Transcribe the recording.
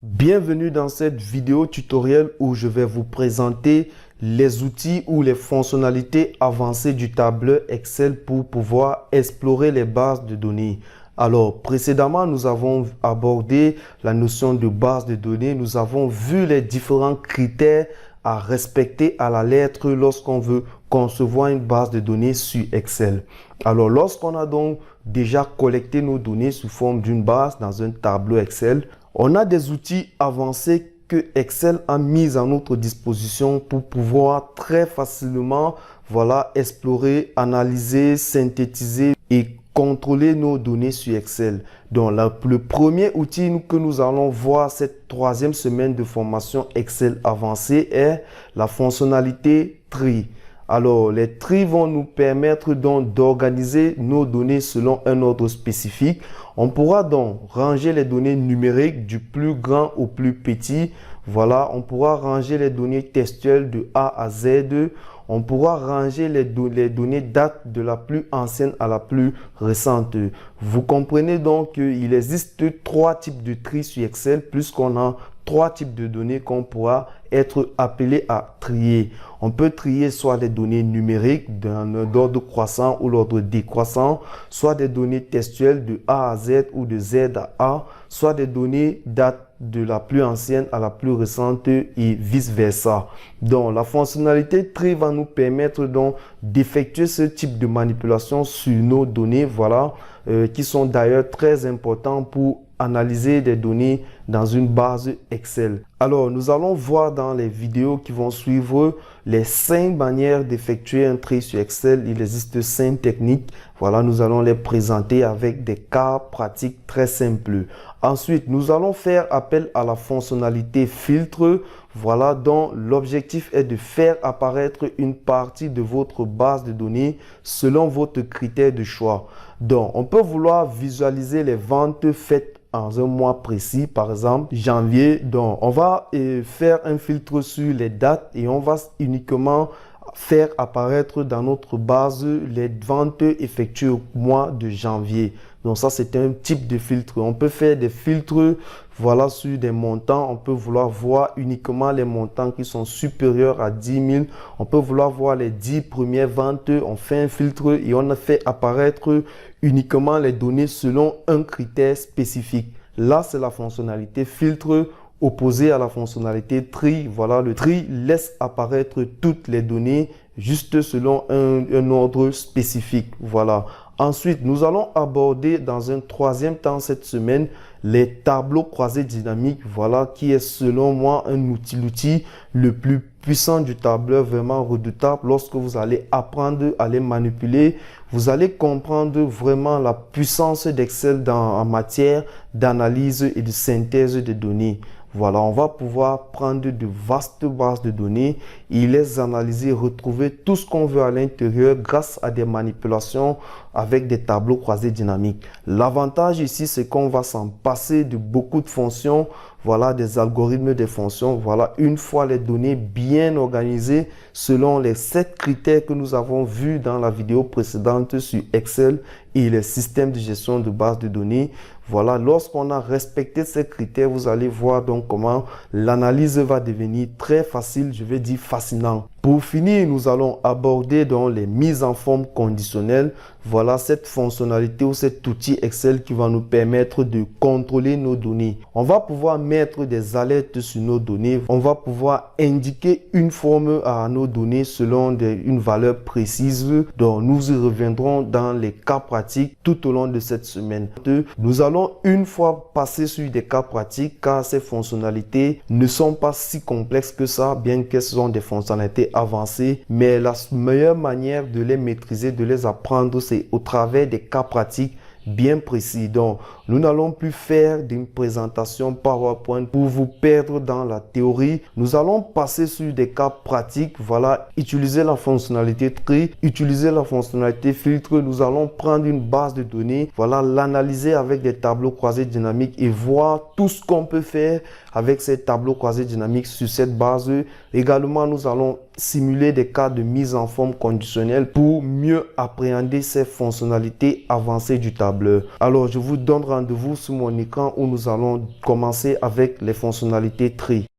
Bienvenue dans cette vidéo tutoriel où je vais vous présenter les outils ou les fonctionnalités avancées du tableur Excel pour pouvoir explorer les bases de données. Alors, précédemment, nous avons abordé la notion de base de données. Nous avons vu les différents critères à respecter à la lettre lorsqu'on veut concevoir une base de données sur Excel. Alors, lorsqu'on a donc déjà collecté nos données sous forme d'une base dans un tableau Excel, on a des outils avancés que Excel a mis à notre disposition pour pouvoir très facilement explorer, analyser, synthétiser et contrôler nos données sur Excel. Donc, le premier outil que nous allons voir cette troisième semaine de formation Excel avancée est la fonctionnalité tri. Alors, les tris vont nous permettre donc d'organiser nos données selon un ordre spécifique. On pourra donc ranger les données numériques du plus grand au plus petit. Voilà, on pourra ranger les données textuelles de A à Z. On pourra ranger les données dates de la plus ancienne à la plus récente. Vous comprenez donc qu'il existe trois types de tri sur Excel, puisqu'on a trois types de données qu'on pourra être appelé à trier. On peut trier soit des données numériques d'ordre croissant ou l'ordre décroissant, soit des données textuelles de A à Z ou de Z à A, soit des données datent de la plus ancienne à la plus récente et vice-versa. Donc, la fonctionnalité tri va nous permettre donc d'effectuer ce type de manipulation sur nos données, qui sont d'ailleurs très importants pour analyser des données dans une base Excel. Alors, nous allons voir dans les vidéos qui vont suivre les 5 manières d'effectuer un tri sur Excel. Il existe 5 techniques. Voilà, nous allons les présenter avec des cas pratiques très simples. Ensuite, nous allons faire appel à la fonctionnalité filtre. Voilà, dont l'objectif est de faire apparaître une partie de votre base de données selon votre critère de choix. Donc, on peut vouloir visualiser les ventes faites en un mois précis, par exemple janvier. Donc, on va faire un filtre sur les dates et on va uniquement faire apparaître dans notre base les ventes effectuées au mois de janvier. Donc ça, c'est un type de filtre. On peut faire des filtres sur des montants. On peut vouloir voir uniquement les montants qui sont supérieurs à 10 000. On peut vouloir voir les 10 premières ventes. On fait un filtre et on a fait apparaître uniquement les données selon un critère spécifique. Là, c'est la fonctionnalité filtre opposée à la fonctionnalité tri. Voilà, le tri laisse apparaître toutes les données juste selon un ordre spécifique. Voilà. Ensuite, nous allons aborder dans un troisième temps cette semaine les tableaux croisés dynamiques. Voilà, qui est selon moi l'outil le plus puissant du tableur, vraiment redoutable. Lorsque vous allez apprendre à les manipuler, vous allez comprendre vraiment la puissance d'Excel en matière d'analyse et de synthèse de données. Voilà, on va pouvoir prendre de vastes bases de données et les analyser, retrouver tout ce qu'on veut à l'intérieur grâce à des manipulations avec des tableaux croisés dynamiques. L'avantage ici, c'est qu'on va s'en passer de beaucoup de fonctions, des algorithmes de fonctions. Une fois les données bien organisées selon les 7 critères que nous avons vus dans la vidéo précédente sur Excel et les systèmes de gestion de base de données. Lorsqu'on a respecté ces critères, vous allez voir donc comment l'analyse va devenir très facile, je vais dire fascinant. Pour finir, nous allons aborder donc les mises en forme conditionnelles. Voilà cette fonctionnalité ou cet outil Excel qui va nous permettre de contrôler nos données. On va pouvoir mettre des alertes sur nos données. On va pouvoir indiquer une forme à nos données selon une valeur précise. Donc, nous y reviendrons dans les cas pratiques tout au long de cette semaine. Nous allons une fois passer sur des cas pratiques car ces fonctionnalités ne sont pas si complexes que ça, bien qu'elles sont des fonctionnalités avancées, mais la meilleure manière de les maîtriser, de les apprendre, c'est au travers des cas pratiques bien précis. Donc, nous n'allons plus faire d'une présentation PowerPoint pour vous perdre dans la théorie. Nous allons passer sur des cas pratiques. Utiliser la fonctionnalité tri, utiliser la fonctionnalité filtre. Nous allons prendre une base de données, l'analyser avec des tableaux croisés dynamiques et voir tout ce qu'on peut faire avec ces tableaux croisés dynamiques sur cette base. Également, nous allons simuler des cas de mise en forme conditionnelle pour mieux appréhender ces fonctionnalités avancées du tableur. Alors, je vous donne rendez-vous sur mon écran où nous allons commencer avec les fonctionnalités tri.